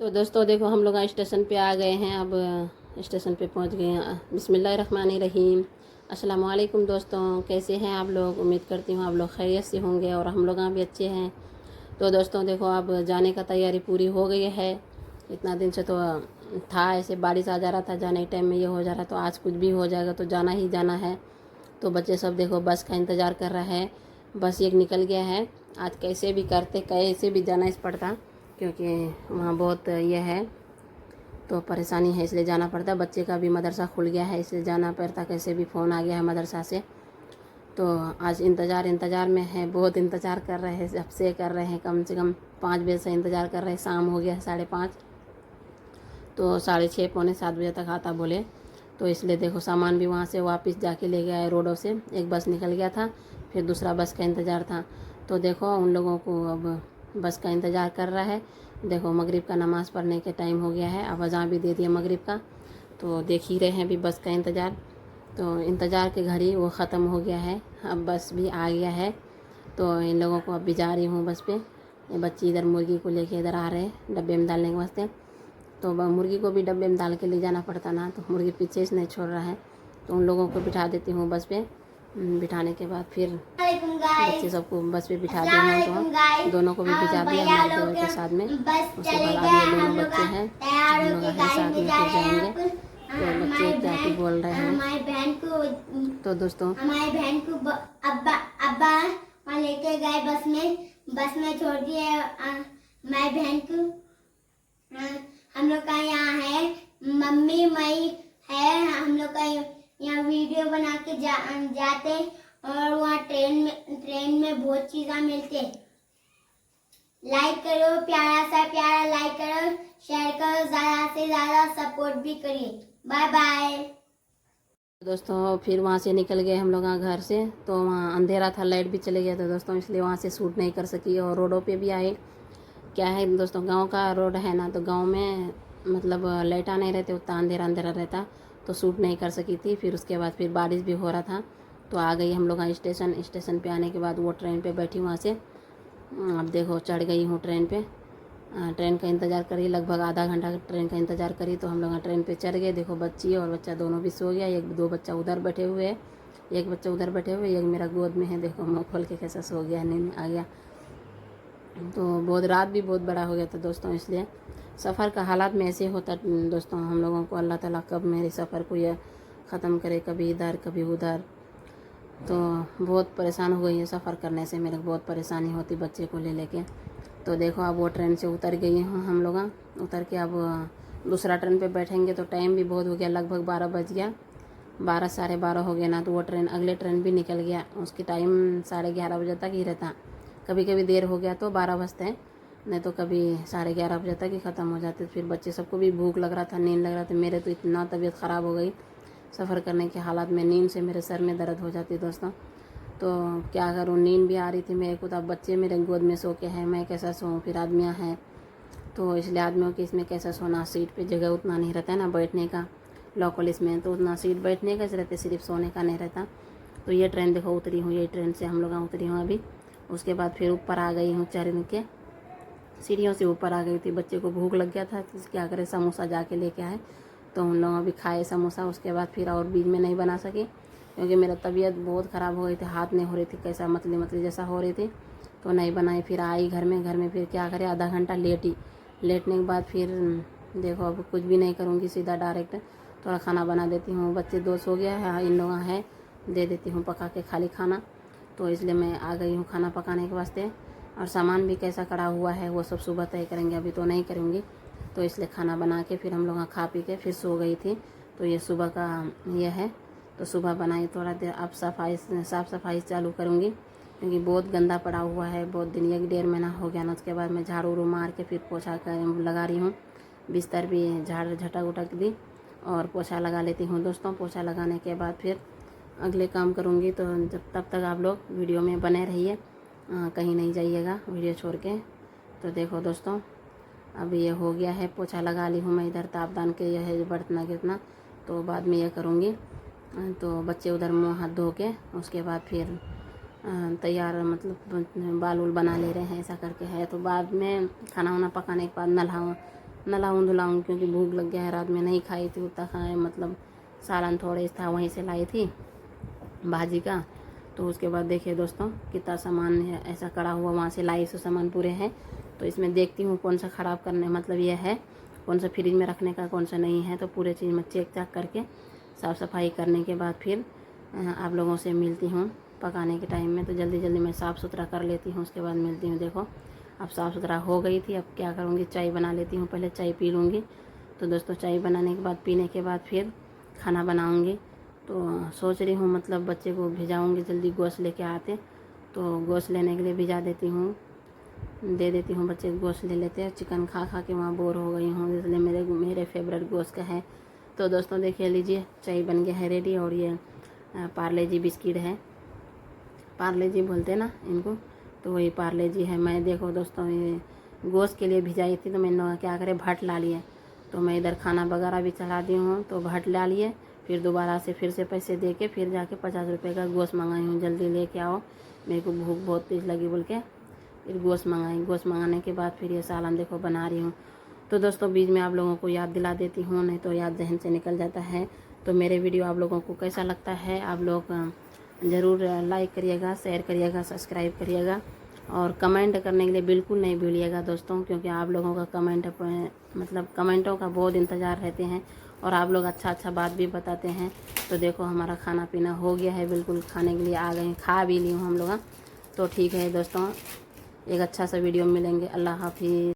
तो दोस्तों देखो हम लोग स्टेशन पे आ गए हैं। अब स्टेशन पे पहुंच गए हैं। बिस्मिल्लाहिर्रहमानिर्रहीम। अस्सलाम वालेकुम दोस्तों, कैसे हैं आप लोग? उम्मीद करती हूँ आप लोग खैरियत से होंगे और हम लोग भी अच्छे हैं। तो दोस्तों देखो अब जाने का तैयारी पूरी हो गई है। इतना दिन से तो था ऐसे, बारिश आ जा रहा था, जाने के टाइम में ये हो जा रहा, तो आज कुछ भी हो जाएगा तो जाना ही जाना है। तो बच्चे सब देखो बस का इंतज़ार कर रहा है। बस एक निकल गया है। आज कैसे भी करते कैसे भी जाना इस पड़ता, क्योंकि वहाँ बहुत ये है तो परेशानी है, इसलिए जाना पड़ता। बच्चे का भी मदरसा खुल गया है इसलिए जाना पड़ता। कैसे भी फ़ोन आ गया है मदरसा से, तो आज इंतज़ार में है। बहुत इंतज़ार कर रहे हैं, सबसे कर रहे हैं। कम से कम 5 बजे से इंतज़ार कर रहे हैं। शाम हो गया है 5:30, तो 6:30 पौने 7 बजे तक आता बोले। तो इसलिए देखो सामान भी वहाँ से वापस जाके ले गया है रोडों से। एक बस निकल गया था, फिर दूसरा बस का इंतज़ार था। तो देखो उन लोगों को अब बस का इंतज़ार कर रहा है। देखो मगरिब का नमाज़ पढ़ने के टाइम हो गया है, अब अज़ान भी दे दिया मगरिब का। तो देख ही रहे हैं अभी बस का इंतज़ार। तो इंतज़ार के घड़ी वो ख़त्म हो गया है, अब बस भी आ गया है। तो इन लोगों को अब भी जा रही हूँ बस पे। ये बच्चे इधर मुर्गी को लेके इधर आ रहे हैं डब्बे में डालने के वास्ते। तो मुर्गी को भी डब्बे में डाल के ले जाना पड़ता ना, तो मुर्गी पीछे से नहीं छोड़ रहा है। तो उन लोगों को बिठा देती हूँ बस पे। बिठाने के बाद फिर बच्चे सबको बस पे बिठा दी हूँ। तो दोनों को भी बिठा दिया हमारे देवर के साथ में। उसके बाद अब ये दोनों बच्चे हैं हम लोग है साथ में फिर जाएंगे। तो बच्चे क्या कुछ बोल रहे हैं। हमारी बहन को, तो दोस्तों हमारी बहन को अब्बा अब्बा वहाँ लेके गए बस में छोड़ दिए हमारी बहन को। हम लोग का यहाँ है मम्मी मई है, हम लोग का यहाँ वीडियो बना के जाते और वहाँ ट्रेन में बहुत चीज़ें मिलते। लाइक करो, प्यारा लाइक करो, शेयर करो, ज़्यादा से ज़्यादा सपोर्ट भी करिए। Bye bye. दोस्तों फिर वहाँ से निकल गए हम लोग घर से। तो वहाँ अंधेरा था, लाइट भी चले गया था दोस्तों, इसलिए वहाँ से शूट नहीं कर सकी। और रोडों पे भी आए। क्या है दोस्तों, गांव का रोड है ना, तो गांव में मतलब लाइटा नहीं रहते, उतना अंधेरा अंधेरा रहता, तो शूट नहीं कर सकी थी। फिर उसके बाद फिर बारिश भी हो रहा था। तो आ गई हम लोग स्टेशन पे। आने के बाद वो ट्रेन पे बैठी वहाँ से। अब देखो चढ़ गई हूँ ट्रेन पे। ट्रेन का इंतज़ार करी, लगभग आधा घंटा ट्रेन का इंतज़ार करी। तो हम लोग ट्रेन पे चढ़ गए। देखो बच्ची और बच्चा दोनों भी सो गया। एक दो बच्चा उधर बैठे हुए है, एक बच्चा उधर बैठे हुए, एक मेरा गोद में है। देखो मुँह खोल के कैसा सो गया, नींद आ गया। तो बहुत रात भी बहुत बड़ा हो गया था दोस्तों, इसलिए सफ़र का हालात में ऐसे होता दोस्तों। हम लोगों को अल्लाह ताला कब मेरे सफ़र को यह ख़त्म करे, कभी इधर कभी उधर। तो बहुत परेशान हो गई है सफ़र करने से, मेरे को बहुत परेशानी होती बच्चे को ले लेके। तो देखो अब वो ट्रेन से उतर गई हूँ हम लोग। उतर के अब दूसरा ट्रेन पे बैठेंगे। तो टाइम भी बहुत हो गया, लगभग 12 बज गया, 12 साढ़े 12 हो गया ना। तो वो ट्रेन अगले ट्रेन भी निकल गया, उसकी टाइम 11:30 बजे तक ही रहता। कभी कभी देर हो गया तो 12 बजते हैं, नहीं तो कभी 11:30 बजे तक ही ख़त्म हो जाते। फिर बच्चे सबको भी भूख लग रहा था, नींद लग रहा था। मेरे तो इतना तबीयत ख़राब हो गई सफ़र करने के हालात में, नींद से मेरे सर में दर्द हो जाती दोस्तों। तो क्या करूँ, नींद भी आ रही थी मेरे को। तो अब बच्चे मेरे गोद में सो के हैं, मैं कैसा सोऊँ, फिर आदमियाँ हैं। तो इसलिए आदमियों के इसमें कैसा सोना, सीट पे जगह उतना नहीं रहता है ना बैठने का, लोकल इसमें तो उतना सीट बैठने का रहते, सिर्फ सोने का नहीं रहता। तो ये ट्रेन देखो उतरी हूँ, ये ट्रेन से हम लोग उतरी हूँ अभी। उसके बाद फिर ऊपर आ गई हूँ, चढ़ के सीढ़ियों से ऊपर आ गई थी। बच्चे को भूख लग गया था, तो क्या करे समोसा जाके लेके आए। तो हम लोग अभी खाए समोसा। उसके बाद फिर और बीच में नहीं बना सके, क्योंकि मेरा तबीयत बहुत ख़राब हो गई थी, हाथ नहीं हो रही थी, कैसा मतली जैसा हो रही थी। तो नहीं बनाई। फिर आई घर में फिर क्या करे, आधा घंटा लेटी। लेटने के बाद फिर देखो अब कुछ भी नहीं करूँगी, सीधा डायरेक्ट थोड़ा खाना बना देती हूँ। बच्चे दो सो गया है, इन लोग है, दे देती हूँ पका के खाली खाना। तो इसलिए मैं आ गई हूँ खाना पकाने के वास्ते। और सामान भी कैसा कड़ा हुआ है वो सब सुबह तय करेंगे, अभी तो नहीं करूँगी। तो इसलिए खाना बना के फिर हम लोग खा पी के फिर सो गई थी। तो ये सुबह का ये है। तो सुबह बनाई, थोड़ा देर अब साफ़ सफाई चालू करूँगी, क्योंकि बहुत गंदा पड़ा हुआ है। बहुत दिन 1 डेढ़ महीना हो गया ना। उसके बाद मैं झाड़ू उड़ू मार के फिर पोछा कर लगा रही हूँ। बिस्तर भी झाड़ झटक उटक दी और पोछा लगा लेती हूँ दोस्तों। पोछा लगाने के बाद फिर अगले काम करूँगी। तो जब तब तक आप लोग वीडियो में बने रहिए, कहीं नहीं जाइएगा वीडियो छोड़ के। तो देखो दोस्तों अब ये हो गया है, पोछा लगा ली हूँ मैं इधर तापदान के, यह है बर्तना कितना, तो बाद में ये करूँगी। तो बच्चे उधर मुँह हाथ धो के उसके बाद फिर तैयार, मतलब बाल उल बना ले रहे हैं, ऐसा करके है। तो बाद में खाना वाना पकाने के बाद नलाऊं धुलाऊं, क्योंकि भूख लग गया है। रात में नहीं खाई थी उतना, खाए मतलब सालन थोड़े था वहीं से लाई थी भाजी का। तो उसके बाद देखिए दोस्तों कितना सामान है ऐसा कड़ा हुआ, वहाँ से लाई सो सामान पूरे हैं। तो इसमें देखती हूँ कौन सा ख़राब करने मतलब ये है, कौन सा फ्रिज में रखने का, कौन सा नहीं है। तो पूरे चीज़ में चेक चाक करके साफ़ सफाई करने के बाद फिर आप लोगों से मिलती हूँ पकाने के टाइम में। तो जल्दी जल्दी मैं साफ़ सुथरा कर लेती हूँ, उसके बाद मिलती हूँ। देखो अब साफ़ सुथरा हो गई थी, अब क्या करूँगी, चाय बना लेती हूँ, पहले चाय पी लूँगी। तो दोस्तों चाय बनाने के बाद, पीने के बाद फिर खाना बनाऊँगी। तो सोच रही हूँ मतलब बच्चे को भिजाऊँगी जल्दी, गोश्त लेके आते तो गोश्त लेने के लिए भिजा देती हूँ, दे देती हूँ। बच्चे गोश्त ले लेते हैं, चिकन खा खा के वहाँ बोर हो गई हूँ, इसलिए मेरे फेवरेट गोश्त का है। तो दोस्तों देखिए लीजिए चाय बन गया है रेडी। और ये पार्ले जी बिस्किट है, पार्ले जी बोलते हैं ना इनको, तो वही पार्ले जी है। मैं देखो दोस्तों ये गोश्त के लिए भिजाई थी, तो मैंने क्या करे भट ला लिए। तो मैं इधर खाना वगैरह भी चढ़ा दी हूँ, तो भट ला लिए। फिर दोबारा से फिर से पैसे दे के फिर जाके 50 रुपये का गोश्त मंगाई हूँ, जल्दी लेके आओ मेरे को भूख बहुत तेज़ लगी बोल के फिर गोश्त मंगाई। गोश्त मंगाने के बाद फिर ये सालन देखो बना रही हूँ। तो दोस्तों बीच में आप लोगों को याद दिला देती हूँ, नहीं तो याद जहन से निकल जाता है। तो मेरे वीडियो आप लोगों को कैसा लगता है, आप लोग ज़रूर लाइक करिएगा, शेयर करिएगा, सब्सक्राइब करिएगा और कमेंट करने के लिए बिल्कुल नहीं भूलिएगा दोस्तों, क्योंकि आप लोगों का कमेंट मतलब कमेंटों का बहुत इंतज़ार रहते हैं और आप लोग अच्छा अच्छा बात भी बताते हैं। तो देखो हमारा खाना पीना हो गया है, बिल्कुल खाने के लिए आ गए, खा भी ली हूँ हम लोग। तो ठीक है दोस्तों, एक अच्छा सा वीडियो मिलेंगे। अल्लाह हाफिज़।